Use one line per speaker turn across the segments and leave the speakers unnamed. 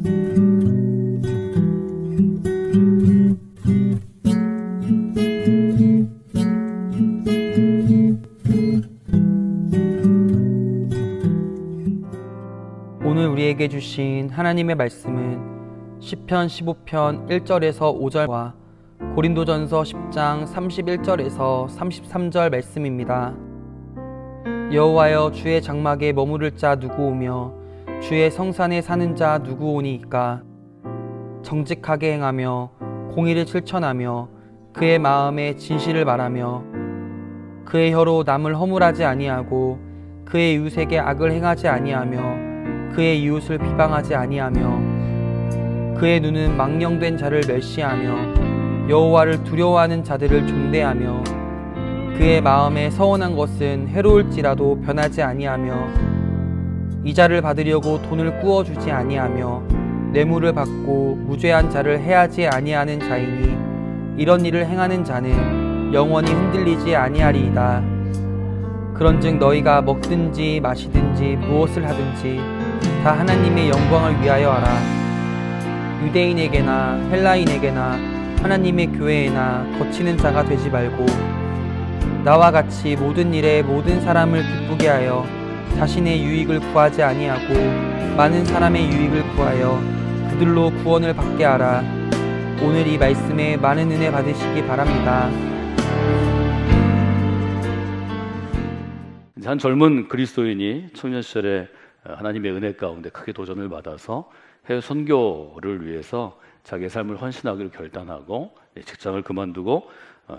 오늘 우리에게 주신 하나님의 말씀은 시편 15편 1절에서 5절과 고린도전서 10장 31절에서 33절 말씀입니다. 여호와여, 주의 장막에 머무를 자 누구 오며 주의 성산에 사는 자 누구 오니이까? 정직하게 행하며 공의를 실천하며 그의 마음에 진실을 말하며 그의 혀로 남을 허물하지 아니하고 그의 이웃에게 악을 행하지 아니하며 그의 이웃을 비방하지 아니하며 그의 눈은 망령된 자를 멸시하며 여호와를 두려워하는 자들을 존대하며 그의 마음에 서원한 것은 해로울지라도 변하지 아니하며 이자를 받으려고 돈을 꾸어주지 아니하며 뇌물을 받고 무죄한 자를 해하지 아니하는 자이니 이런 일을 행하는 자는 영원히 흔들리지 아니하리이다. 그런즉 너희가 먹든지 마시든지 무엇을 하든지 다 하나님의 영광을 위하여 하라. 유대인에게나 헬라인에게나 하나님의 교회에나 거치는 자가 되지 말고 나와 같이 모든 일에 모든 사람을 기쁘게 하여 자신의 유익을 구하지 아니하고 많은 사람의 유익을 구하여 그들로 구원을 받게 하라. 오늘 이 말씀에 많은 은혜 받으시기 바랍니다.
한 젊은 그리스도인이 청년 시절에 하나님의 은혜 가운데 크게 도전을 받아서 해외 선교를 위해서 자기의 삶을 헌신하기로 결단하고 직장을 그만두고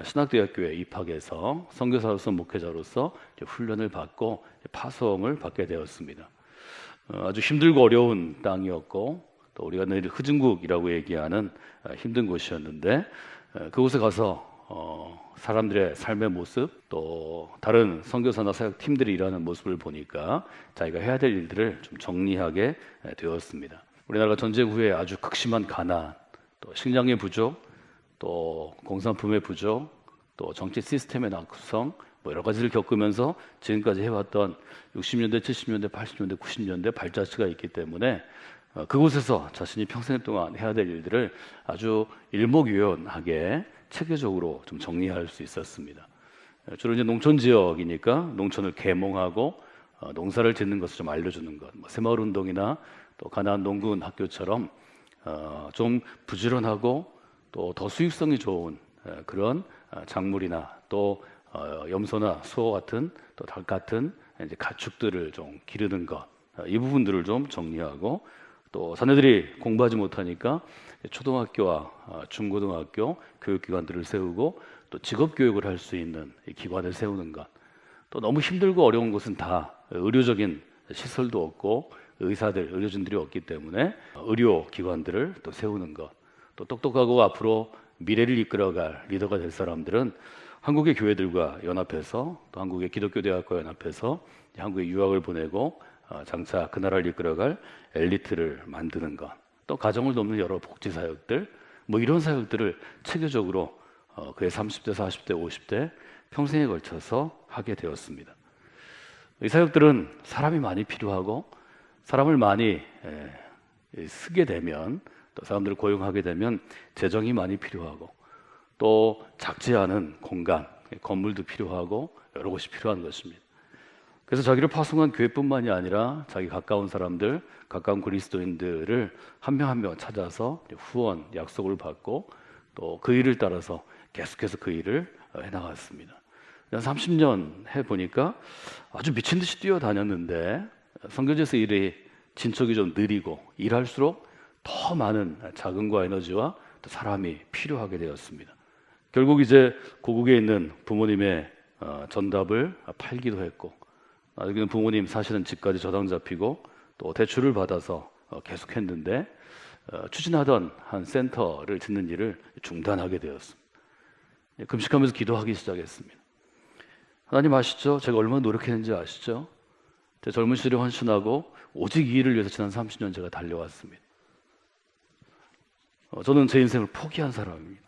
신학대학교에 입학해서 선교사로서 목회자로서 훈련을 받고 파송을 받게 되었습니다. 아주 힘들고 어려운 땅이었고 또 우리가 늘 흐증국이라고 얘기하는 힘든 곳이었는데 그곳에 가서 사람들의 삶의 모습 또 다른 선교사나 사역팀들이 일하는 모습을 보니까 자기가 해야 될 일들을 좀 정리하게 되었습니다. 우리나라가 전쟁 후에 아주 극심한 가난, 또 식량의 부족, 또 공산품의 부족, 또 정치 시스템의 낙후성 여러 가지를 겪으면서 지금까지 해왔던 60년대, 70년대, 80년대, 90년대 발자취가 있기 때문에 그곳에서 자신이 평생 동안 해야 될 일들을 아주 일목요연하게 체계적으로 좀 정리할 수 있었습니다. 주로 이제 농촌 지역이니까 농촌을 계몽하고 농사를 짓는 것을 좀 알려주는 것, 새마을 운동이나 또 가나안 농군 학교처럼 좀 부지런하고 또 더 수익성이 좋은 그런 작물이나 또 염소나 수어 같은 또 닭 같은 이제 가축들을 좀 기르는 것, 이 부분들을 좀 정리하고 또 자녀들이 공부하지 못하니까 초등학교와 중고등학교 교육기관들을 세우고 또 직업교육을 할 수 있는 기관을 세우는 것, 또 너무 힘들고 어려운 곳은 다 의료적인 시설도 없고 의사들, 의료진들이 없기 때문에 의료기관들을 또 세우는 것, 또 똑똑하고 앞으로 미래를 이끌어갈 리더가 될 사람들은 한국의 교회들과 연합해서 또 한국의 기독교 대학과 연합해서 한국에 유학을 보내고 장차 그 나라를 이끌어갈 엘리트를 만드는 것, 또 가정을 돕는 여러 복지 사역들, 이런 사역들을 체계적으로 그의 30대, 40대, 50대 평생에 걸쳐서 하게 되었습니다. 이 사역들은 사람이 많이 필요하고 사람을 많이 쓰게 되면 또 사람들을 고용하게 되면 재정이 많이 필요하고 또 작지 않은 공간, 건물도 필요하고 여러 곳이 필요한 것입니다. 그래서 자기를 파송한 교회뿐만이 아니라 자기 가까운 사람들, 가까운 그리스도인들을 한 명 한 명 찾아서 후원, 약속을 받고 또 그 일을 따라서 계속해서 그 일을 해나갔습니다. 30년 해보니까 아주 미친 듯이 뛰어다녔는데 선교지에서 일이 진척이 좀 느리고 일할수록 더 많은 자금과 에너지와 또 사람이 필요하게 되었습니다. 결국 이제 고국에 있는 부모님의 전답을 팔기도 했고 나중에는 부모님 사실은 집까지 저당 잡히고 또 대출을 받아서 계속했는데 추진하던 한 센터를 짓는 일을 중단하게 되었습니다. 금식하면서 기도하기 시작했습니다. 하나님 아시죠? 제가 얼마나 노력했는지 아시죠? 제 젊은 시절에 헌신하고 오직 이 일을 위해서 지난 30년 제가 달려왔습니다. 저는 제 인생을 포기한 사람입니다.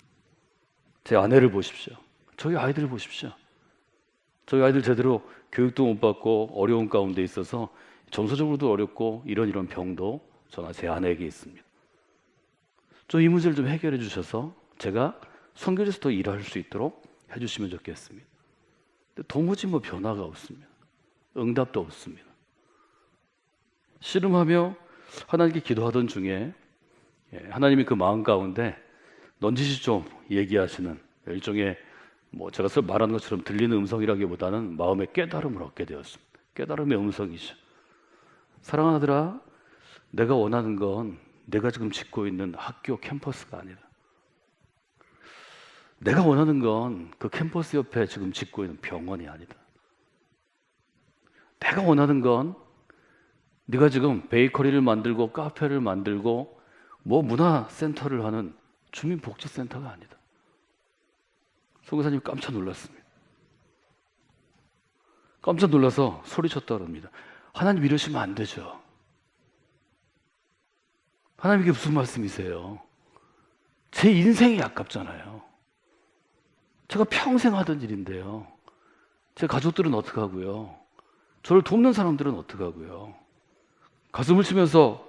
제 아내를 보십시오. 저희 아이들을 보십시오. 저희 아이들 제대로 교육도 못 받고 어려운 가운데 있어서 정서적으로도 어렵고 이런 병도 저나 제 아내에게 있습니다. 좀 이 문제를 좀 해결해 주셔서 제가 선교지에서 더 일할 수 있도록 해주시면 좋겠습니다. 근데 도무지 변화가 없습니다. 응답도 없습니다. 씨름하며 하나님께 기도하던 중에 하나님이 그 마음 가운데 넌지시 좀 얘기하시는 일종의 제가 말하는 것처럼 들리는 음성이라기보다는 마음의 깨달음을 얻게 되었습니다. 깨달음의 음성이죠. 사랑하는 아들아, 내가 원하는 건 내가 지금 짓고 있는 학교 캠퍼스가 아니다. 내가 원하는 건 그 캠퍼스 옆에 지금 짓고 있는 병원이 아니다. 내가 원하는 건 네가 지금 베이커리를 만들고 카페를 만들고 문화센터를 하는 주민복지센터가 아니다. 선교사님 깜짝 놀랐습니다. 깜짝 놀라서 소리쳤다 그럽니다. 하나님 이러시면 안 되죠. 하나님 이게 무슨 말씀이세요? 제 인생이 아깝잖아요. 제가 평생 하던 일인데요. 제 가족들은 어떻게 하고요? 저를 돕는 사람들은 어떻게 하고요? 가슴을 치면서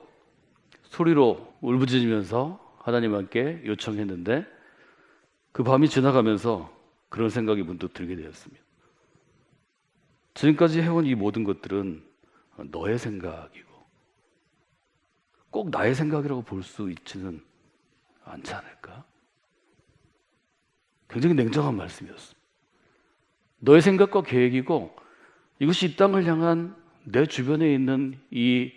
소리로 울부짖으면서 하나님께 요청했는데 그 밤이 지나가면서 그런 생각이 문득 들게 되었습니다. 지금까지 해온 이 모든 것들은 너의 생각이고 꼭 나의 생각이라고 볼 수 있지는 않지 않을까? 굉장히 냉정한 말씀이었습니다. 너의 생각과 계획이고 이것이 이 땅을 향한 내 주변에 있는 이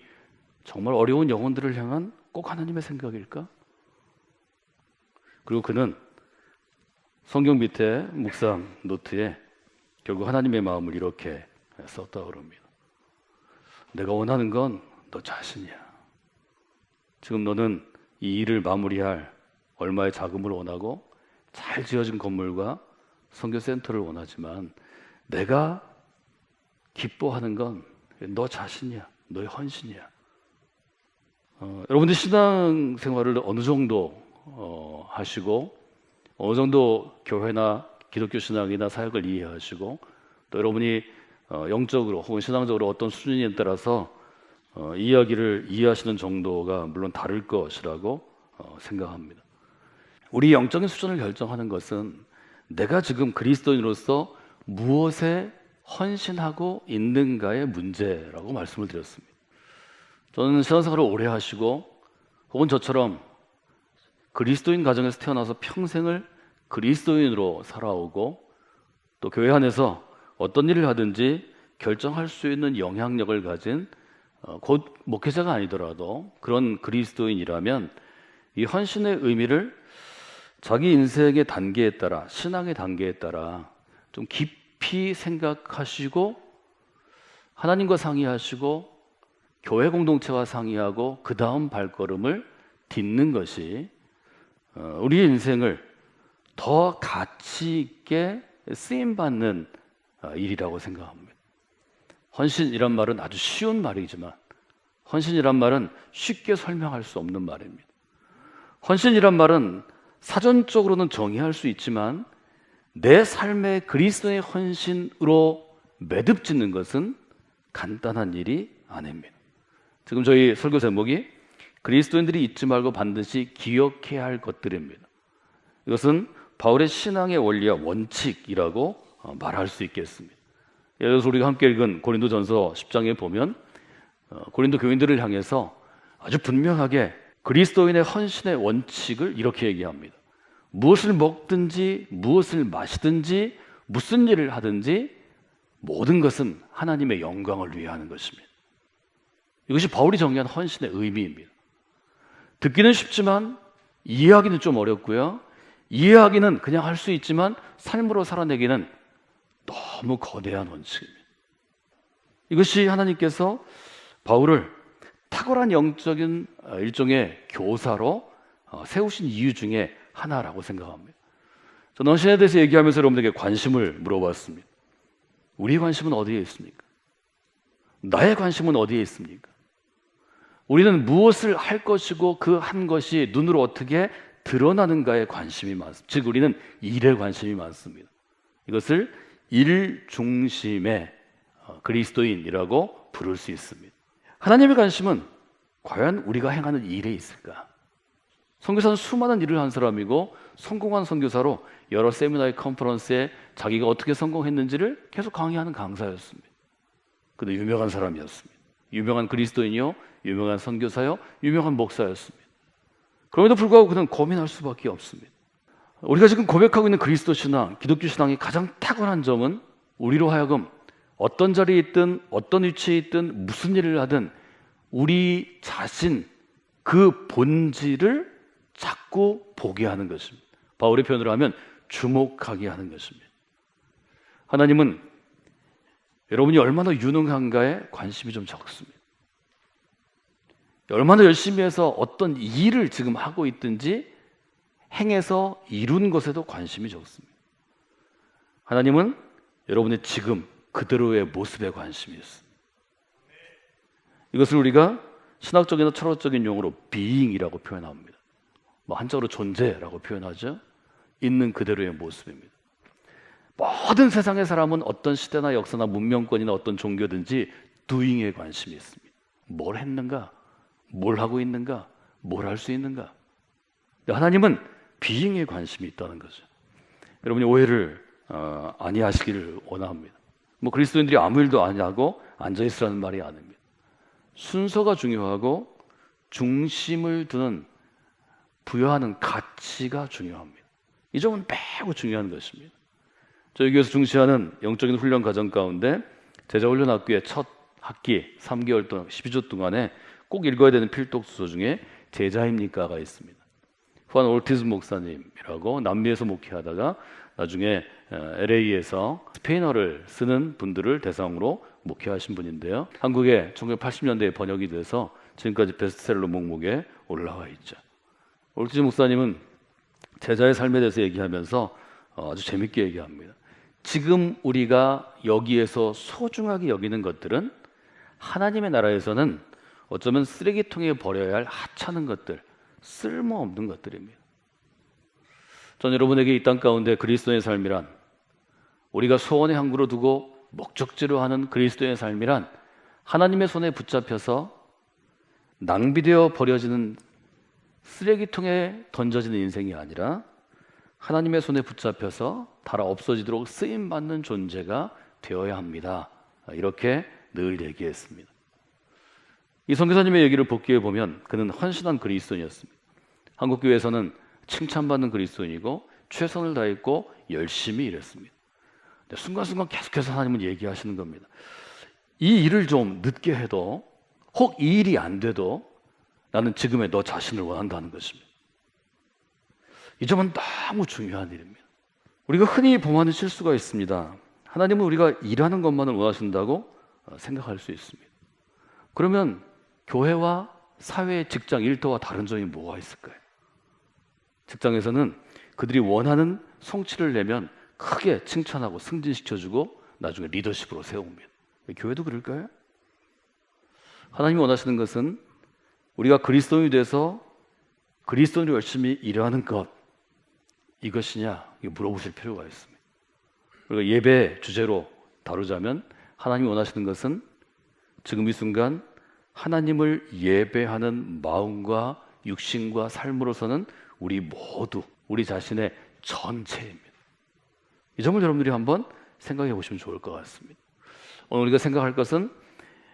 정말 어려운 영혼들을 향한 꼭 하나님의 생각일까? 그리고 그는 성경 밑에 묵상 노트에 결국 하나님의 마음을 이렇게 썼다 그럽니다. 내가 원하는 건 너 자신이야. 지금 너는 이 일을 마무리할 얼마의 자금을 원하고 잘 지어진 건물과 선교센터를 원하지만 내가 기뻐하는 건 너 자신이야. 너의 헌신이야. 여러분들 신앙생활을 어느 정도 하시고 어느 정도 교회나 기독교 신앙이나 사역을 이해하시고 또 여러분이 영적으로 혹은 신앙적으로 어떤 수준에 따라서 이야기를 이해하시는 정도가 물론 다를 것이라고 생각합니다. 우리 영적인 수준을 결정하는 것은 내가 지금 그리스도인으로서 무엇에 헌신하고 있는가의 문제라고 말씀을 드렸습니다. 저는 신앙생활을 오래 하시고 혹은 저처럼 그리스도인 가정에서 태어나서 평생을 그리스도인으로 살아오고 또 교회 안에서 어떤 일을 하든지 결정할 수 있는 영향력을 가진 곧 목회자가 아니더라도 그런 그리스도인이라면 이 헌신의 의미를 자기 인생의 단계에 따라 신앙의 단계에 따라 좀 깊이 생각하시고 하나님과 상의하시고 교회 공동체와 상의하고 그 다음 발걸음을 딛는 것이 우리의 인생을 더 가치 있게 쓰임받는 일이라고 생각합니다. 헌신이란 말은 아주 쉬운 말이지만 헌신이란 말은 쉽게 설명할 수 없는 말입니다. 헌신이란 말은 사전적으로는 정의할 수 있지만 내 삶의 그리스도의 헌신으로 매듭짓는 것은 간단한 일이 아닙니다. 지금 저희 설교 제목이 그리스도인들이 잊지 말고 반드시 기억해야 할 것들입니다. 이것은 바울의 신앙의 원리와 원칙이라고 말할 수 있겠습니다. 예를 들어서 우리가 함께 읽은 고린도전서 10장에 보면 고린도 교인들을 향해서 아주 분명하게 그리스도인의 헌신의 원칙을 이렇게 얘기합니다. 무엇을 먹든지 무엇을 마시든지 무슨 일을 하든지 모든 것은 하나님의 영광을 위해 하는 것입니다. 이것이 바울이 정의한 헌신의 의미입니다. 듣기는 쉽지만 이해하기는 좀 어렵고요. 이해하기는 그냥 할 수 있지만 삶으로 살아내기는 너무 거대한 원칙입니다. 이것이 하나님께서 바울을 탁월한 영적인 일종의 교사로 세우신 이유 중에 하나라고 생각합니다. 저는 헌신에 대해서 얘기하면서 여러분들에게 관심을 물어봤습니다. 우리의 관심은 어디에 있습니까? 나의 관심은 어디에 있습니까? 우리는 무엇을 할 것이고 그 한 것이 눈으로 어떻게 드러나는가에 관심이 많습니다. 즉 우리는 일에 관심이 많습니다. 이것을 일 중심의 그리스도인이라고 부를 수 있습니다. 하나님의 관심은 과연 우리가 행하는 일에 있을까? 선교사는 수많은 일을 한 사람이고 성공한 선교사로 여러 세미나의 컨퍼런스에 자기가 어떻게 성공했는지를 계속 강의하는 강사였습니다. 그도 유명한 사람이었습니다. 유명한 그리스도인이요, 유명한 선교사요, 유명한 목사였습니다. 그럼에도 불구하고 그는 고민할 수밖에 없습니다. 우리가 지금 고백하고 있는 그리스도 신앙, 기독교 신앙의 가장 탁월한 점은 우리로 하여금 어떤 자리에 있든 어떤 위치에 있든 무슨 일을 하든 우리 자신 그 본질을 자꾸 보게 하는 것입니다. 바울의 표현으로 하면 주목하게 하는 것입니다. 하나님은 여러분이 얼마나 유능한가에 관심이 좀 적습니다. 얼마나 열심히 해서 어떤 일을 지금 하고 있든지 행해서 이룬 것에도 관심이 적습니다. 하나님은 여러분의 지금 그대로의 모습에 관심이 있습니다. 이것을 우리가 신학적이나 철학적인 용어로 being이라고 표현합니다. 한자어로 존재라고 표현하죠. 있는 그대로의 모습입니다. 모든 세상의 사람은 어떤 시대나 역사나 문명권이나 어떤 종교든지 doing에 관심이 있습니다. 뭘 했는가? 뭘 하고 있는가? 뭘 할 수 있는가? 하나님은 being에 관심이 있다는 거죠. 여러분이 오해를 아니하시기를 원합니다. 그리스도인들이 아무 일도 안 하고 앉아있으라는 말이 아닙니다. 순서가 중요하고 중심을 두는 부여하는 가치가 중요합니다. 이 점은 매우 중요한 것입니다. 저희 교회에서 중시하는 영적인 훈련 과정 가운데 제자훈련학교의 첫 학기 3개월 동안 12주 동안에 꼭 읽어야 되는 필독서 중에 제자입니까가 있습니다. 후안 올티즈 목사님이라고 남미에서 목회하다가 나중에 LA에서 스페인어를 쓰는 분들을 대상으로 목회하신 분인데요. 한국에 1980년대에 번역이 돼서 지금까지 베스트셀러 목록에 올라와 있죠. 올티즈 목사님은 제자의 삶에 대해서 얘기하면서 아주 재밌게 얘기합니다. 지금 우리가 여기에서 소중하게 여기는 것들은 하나님의 나라에서는 어쩌면 쓰레기통에 버려야 할 하찮은 것들, 쓸모없는 것들입니다. 전 여러분에게 이 땅 가운데 그리스도의 삶이란, 우리가 소원의 항구로 두고 목적지로 하는 그리스도의 삶이란 하나님의 손에 붙잡혀서 낭비되어 버려지는 쓰레기통에 던져지는 인생이 아니라 하나님의 손에 붙잡혀서 달아 없어지도록 쓰임받는 존재가 되어야 합니다. 이렇게 늘 얘기했습니다. 이 선교사님의 얘기를 복기해 보면 그는 헌신한 그리스도인이었습니다. 한국교회에서는 칭찬받는 그리스도인이고 최선을 다했고 열심히 일했습니다. 순간순간 계속해서 하나님은 얘기하시는 겁니다. 이 일을 좀 늦게 해도, 혹 이 일이 안 돼도 나는 지금의 너 자신을 원한다는 것입니다. 이 점은 너무 중요한 일입니다. 우리가 흔히 범하는 실수가 있습니다. 하나님은 우리가 일하는 것만을 원하신다고 생각할 수 있습니다. 그러면 교회와 사회, 직장, 일터와 다른 점이 뭐가 있을까요? 직장에서는 그들이 원하는 성취를 내면 크게 칭찬하고 승진시켜주고 나중에 리더십으로 세웁니다. 교회도 그럴까요? 하나님이 원하시는 것은 우리가 그리스도인이 돼서 그리스도인으로 열심히 일하는 것, 이것이냐? 이거 물어보실 필요가 있습니다. 우리가 예배 주제로 다루자면 하나님이 원하시는 것은 지금 이 순간 하나님을 예배하는 마음과 육신과 삶으로서는 우리 모두, 우리 자신의 전체입니다. 이 점을 여러분들이 한번 생각해 보시면 좋을 것 같습니다. 오늘 우리가 생각할 것은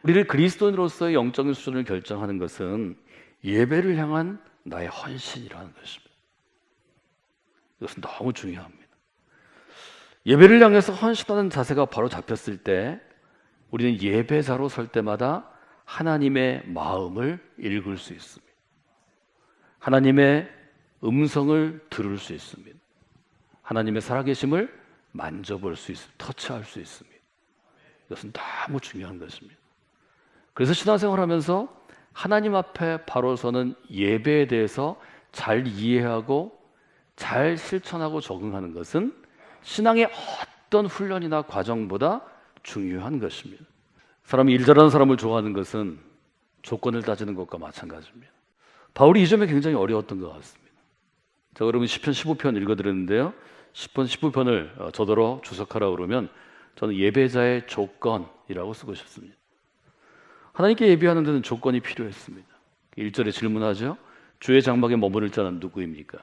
우리를 그리스도인으로서의 영적인 수준을 결정하는 것은 예배를 향한 나의 헌신이라는 것입니다. 이것은 너무 중요합니다. 예배를 향해서 헌신하는 자세가 바로 잡혔을 때 우리는 예배자로 설 때마다 하나님의 마음을 읽을 수 있습니다. 하나님의 음성을 들을 수 있습니다. 하나님의 살아계심을 만져볼 수 있습니다. 터치할 수 있습니다. 이것은 너무 중요한 것입니다. 그래서 신앙생활하면서 하나님 앞에 바로 서는 예배에 대해서 잘 이해하고 잘 실천하고 적응하는 것은 신앙의 어떤 훈련이나 과정보다 중요한 것입니다. 사람이 일 잘하는 사람을 좋아하는 것은 조건을 따지는 것과 마찬가지입니다. 바울이 이 점에 굉장히 어려웠던 것 같습니다. 자, 여러분 시편 15편 읽어드렸는데요. 시편 15편을 저더러 주석하라 그러면 저는 예배자의 조건이라고 쓰고 싶습니다. 하나님께 예배하는 데는 조건이 필요했습니다. 1절에 질문하죠. 주의 장막에 머무를 자는 누구입니까?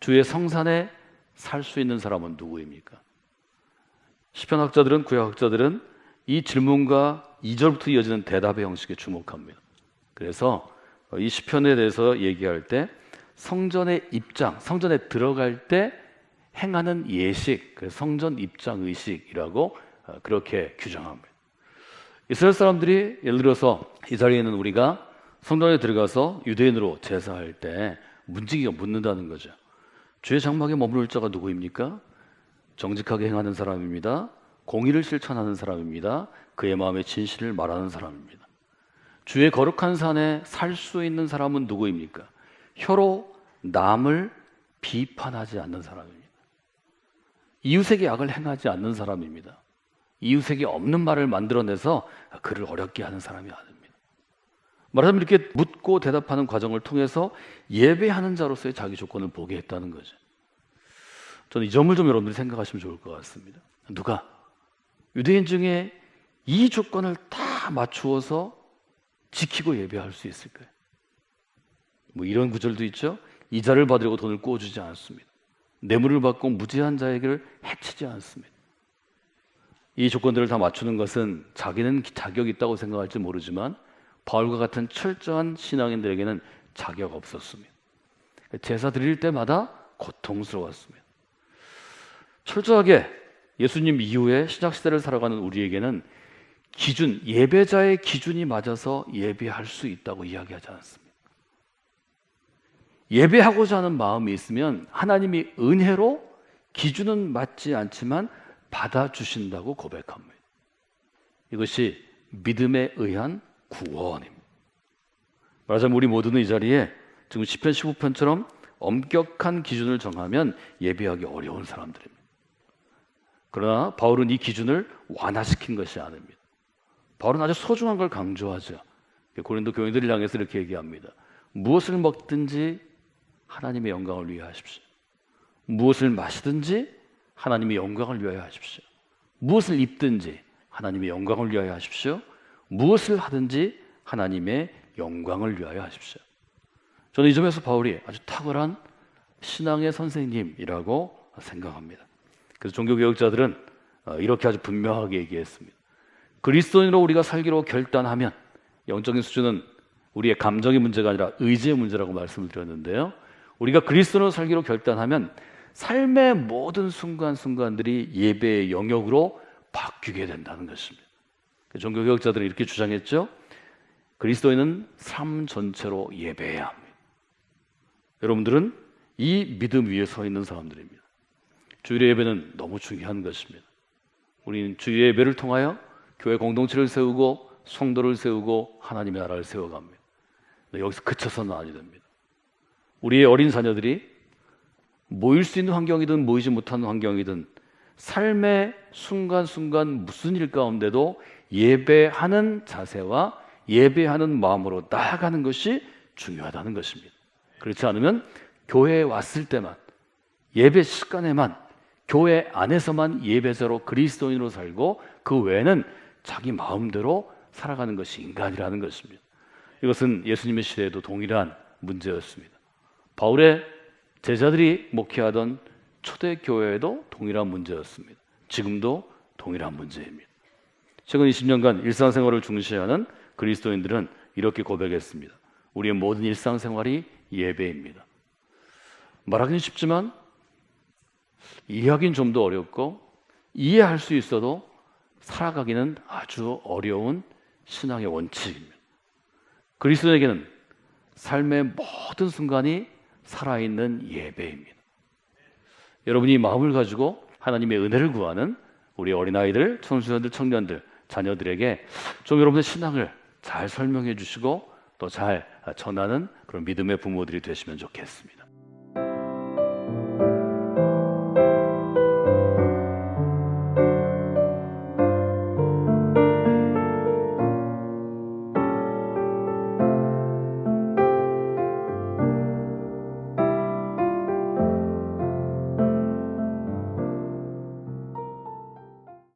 주의 성산에 살 수 있는 사람은 누구입니까? 시편학자들은, 구약학자들은 이 질문과 2절부터 이어지는 대답의 형식에 주목합니다. 그래서 이 시편에 대해서 얘기할 때 성전의 입장, 성전에 들어갈 때 행하는 예식, 그래서 성전 입장 의식이라고 그렇게 규정합니다. 이스라엘 사람들이 예를 들어서 이 자리에 있는 우리가 성전에 들어가서 유대인으로 제사할 때 문지기가 묻는다는 거죠. 주의 장막에 머무를 자가 누구입니까? 정직하게 행하는 사람입니다. 공의를 실천하는 사람입니다. 그의 마음의 진실을 말하는 사람입니다. 주의 거룩한 산에 살 수 있는 사람은 누구입니까? 혀로 남을 비판하지 않는 사람입니다. 이웃에게 악을 행하지 않는 사람입니다. 이웃에게 없는 말을 만들어내서 그를 어렵게 하는 사람이 아닙니다. 말하자면 이렇게 묻고 대답하는 과정을 통해서 예배하는 자로서의 자기 조건을 보게 했다는 거죠. 저는 이 점을 좀 여러분들이 생각하시면 좋을 것 같습니다. 누가 유대인 중에 이 조건을 다 맞추어서 지키고 예배할 수 있을까요? 뭐 이런 구절도 있죠. 이자를 받으려고 돈을 꿔주지 않습니다. 뇌물을 받고 무지한 자에게를 해치지 않습니다. 이 조건들을 다 맞추는 것은 자기는 자격이 있다고 생각할지 모르지만 바울과 같은 철저한 신앙인들에게는 자격 없었습니다. 제사 드릴 때마다 고통스러웠습니다. 철저하게 예수님 이후에 신약시대를 살아가는 우리에게는 기준, 예배자의 기준이 맞아서 예배할 수 있다고 이야기하지 않습니다. 예배하고자 하는 마음이 있으면 하나님이 은혜로 기준은 맞지 않지만 받아주신다고 고백합니다. 이것이 믿음에 의한 구원입니다. 말하자면 우리 모두는 이 자리에 지금 시편 15편처럼 엄격한 기준을 정하면 예배하기 어려운 사람들입니다. 그러나 바울은 이 기준을 완화시킨 것이 아닙니다. 바울은 아주 소중한 걸 강조하죠. 고린도 교인들을 향해서 이렇게 얘기합니다. 무엇을 먹든지 하나님의 영광을 위해 하십시오. 무엇을 마시든지 하나님의 영광을 위하여 하십시오. 무엇을 입든지 하나님의 영광을 위하여 하십시오. 무엇을 하든지 하나님의 영광을 위하여 하십시오. 저는 이 점에서 바울이 아주 탁월한 신앙의 선생님이라고 생각합니다. 그래서 종교개혁자들은 이렇게 아주 분명하게 얘기했습니다. 그리스도인으로 우리가 살기로 결단하면, 영적인 수준은 우리의 감정의 문제가 아니라 의지의 문제라고 말씀을 드렸는데요, 우리가 그리스도인으로 살기로 결단하면 삶의 모든 순간순간들이 예배의 영역으로 바뀌게 된다는 것입니다. 종교개혁자들은 이렇게 주장했죠. 그리스도인은 삶 전체로 예배해야 합니다. 여러분들은 이 믿음 위에 서 있는 사람들입니다. 주일의 예배는 너무 중요한 것입니다. 우리는 주일의 예배를 통하여 교회 공동체를 세우고 성도를 세우고 하나님의 나라를 세워갑니다. 여기서 그쳐서는 아니 됩니다. 우리의 어린 자녀들이 모일 수 있는 환경이든 모이지 못하는 환경이든 삶의 순간순간 무슨 일 가운데도 예배하는 자세와 예배하는 마음으로 나아가는 것이 중요하다는 것입니다. 그렇지 않으면 교회에 왔을 때만, 예배 시간에만, 교회 안에서만 예배자로 그리스도인으로 살고 그 외에는 자기 마음대로 살아가는 것이 인간이라는 것입니다. 이것은 예수님의 시대에도 동일한 문제였습니다. 바울의 제자들이 목회하던 초대교회에도 동일한 문제였습니다. 지금도 동일한 문제입니다. 최근 20년간 일상생활을 중시하는 그리스도인들은 이렇게 고백했습니다. 우리의 모든 일상생활이 예배입니다. 말하기는 쉽지만 이해하기는 좀 더 어렵고 이해할 수 있어도 살아가기는 아주 어려운 신앙의 원칙입니다. 그리스도에게는 삶의 모든 순간이 살아있는 예배입니다. 여러분이 마음을 가지고 하나님의 은혜를 구하는 우리 어린아이들, 청소년들, 청년들, 자녀들에게 좀 여러분의 신앙을 잘 설명해 주시고 또 잘 전하는 그런 믿음의 부모들이 되시면 좋겠습니다.